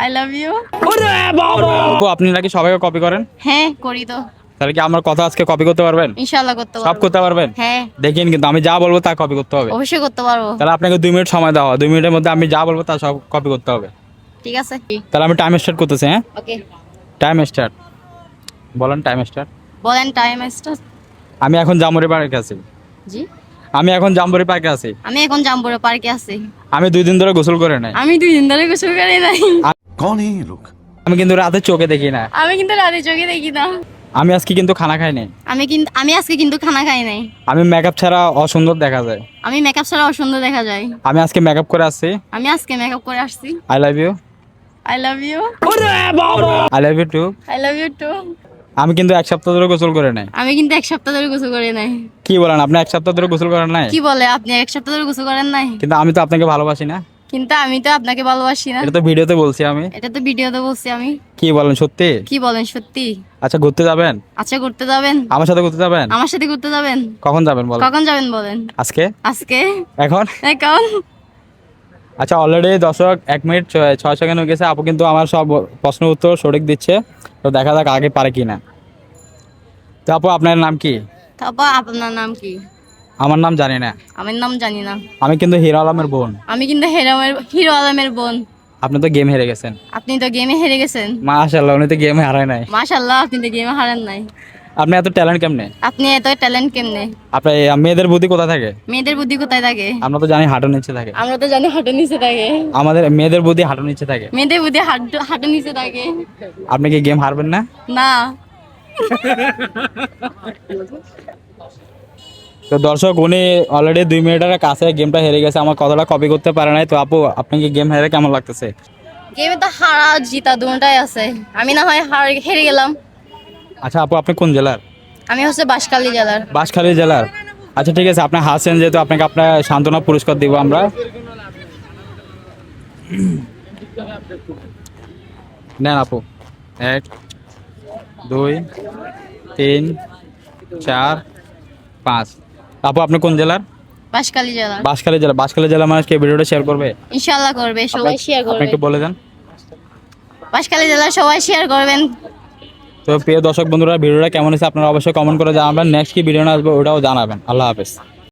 I love you. আপু আপনি নাকি সবাইকে কপি করেন? হ্যাঁ করি তো। তাহলে কি আমার কথা আজকে কপি করতে পারবেন? ইনশাআল্লাহ করতে সব পারবো। করতে পারবেন? হ্যাঁ দেখেন কিন্তু আমি যা বলবো তা কপি করতে হবে। অবশ্যই করতে পারবো। তাহলে আপনাকে 2 মিনিট সময় দেওয়া, 2 মিনিটের মধ্যে আমি যা বলবো তা সব কপি করতে হবে। ঠিক আছে। তাহলে আমি টাইম স্টার্ট করতেছি। হ্যাঁ, ওকে টাইম স্টার্ট। বলেন টাইম স্টার্ট। বলেন টাইম স্টার্ট। আমি এখন জামুরি পার্কে আছি। জি আমি এখন জামুরি পার্কে আছি। আমি এখন জাম্বুরা পার্কে আছি। আমি 2 দিন ধরে গোসল করে নাই। আমি 2 দিন ধরে গোসল করি নাই। कौन है ये लोग? আমি কিন্তু রাতে চোখে দেখি না। আমি কিন্তু রাতে চোখে দেখি না। আমি আজকে কিন্তু খানা খাই নাই। আমি আজকে কিন্তু খানা খাই নাই। আমি মেকআপ ছাড়া অসুন্দর দেখা যায়। আমি মেকআপ ছাড়া অসুন্দর দেখা যায়। আমি আজকে মেকআপ করে আসছি। আমি আজকে মেকআপ করে আসছি। I love you. I love you. I love you too. I love you too. আমি কিন্তু 1 সপ্তাহ ধরে গোসল করে নাই। আমি কিন্তু 1 সপ্তাহ ধরে গোসল করি নাই। কি বলেন, আপনি 1 সপ্তাহ ধরে গোসল করেন নাই? কি বলে আপনি 1 সপ্তাহ ধরে গোসল করেন নাই? কিন্তু আমি তো আপনাকে ভালোবাসি না। কিন্তু আমি তো আপনাকে ভালোবাসি না। এটা তো ভিডিওতে বলছি আমি। এটা তো ভিডিওতে বলছি আমি। কি বলেন সত্যি? কি বলেন সত্যি? আচ্ছা ঘুরতে যাবেন? আচ্ছা ঘুরতে যাবেন? আমার সাথে ঘুরতে যাবেন? আমার সাথে ঘুরতে যাবেন? কখন যাবেন বলেন? কখন যাবেন বলেন? আজকে? আজকে? এখন? এখন? আচ্ছা অলরেডি দর্শক 1 মিনিট 6 সেকেন্ড হয়ে গেছে। আপু কিন্তু আমার সব প্রশ্নের উত্তর সঠিক দিচ্ছে। তো দেখা যাক আগে পারে কিনা। তো আপু আপনার নাম কি? তারপর আপনার নাম কি? আমার নাম জানি না। আমার নাম জানি না। আমি কিন্তু হিরো আলমের বোন। আমি কিন্তু হিরো আলমের বোন। আপনি তো গেম হেরে গেছেন। আপনি তো গেমে হেরে গেছেন। মাশাআল্লাহ, উনি তো গেমে হারায় নাই। মাশাআল্লাহ আপনি তো গেমে হারেন নাই। আপনি এত ট্যালেন্ট কেমনে? আপনি এত ট্যালেন্ট কেমনে? আপনার মেয়েদের বুদ্ধি কোথা থাকে? মেয়েদের বুদ্ধি কোথায় থাকে? আমরা তো জানি হাঁটুর নিচে থাকে। আমরা তো জানি হাঁটু নিচে থাকে। আমাদের মেয়েদের বুদ্ধি হাঁটুর নিচে থাকে। মেয়েদের বুদ্ধি হাঁটু নিচে থাকে। আপনি কি গেম হারবেন না? না। তো দর্শক উনি অলরেডি 2 মিনিটের কাছে গেমটা হেরে গেছে। আমার কথাটা কপি করতে পারে নাই। তো আপু আপনি কি গেম হেরে কেমন লাগতেছে? গেমে তো হারা জিতা দুটাই আছে। আমি না হয় হেরে গেলাম। আচ্ছা আপু আপনি কোন জেলার? আমি হচ্ছে বাঁশখালী জেলার। বাঁশখালী জেলার। আচ্ছা ঠিক আছে, আপনি হাসেন যেহেতু আপনাকে আপনার সান্ত্বনা পুরস্কার দিব আমরা। নেন আপু। 1 2 3 4 5। আপু আপনি কোন জেলার? বাঁশখালী জেলার। বাঁশখালী জেলা। বাঁশখালী জেলা মানুষকে ভিডিওটা শেয়ার করবে? ইনশাআল্লাহ করবে, সবাই শেয়ার আপনি করবে। একটু বলে দেন। বাঁশখালী জেলার সবাই শেয়ার করবেন। তো প্রিয় দর্শক বন্ধুরা ভিডিওটা কেমন হয়েছে আপনারা অবশ্যই কমেন্ট করে জানাবেন। নেক্সট কি ভিডিও আসবে ওটাও জানাবেন। আল্লাহ হাফেজ।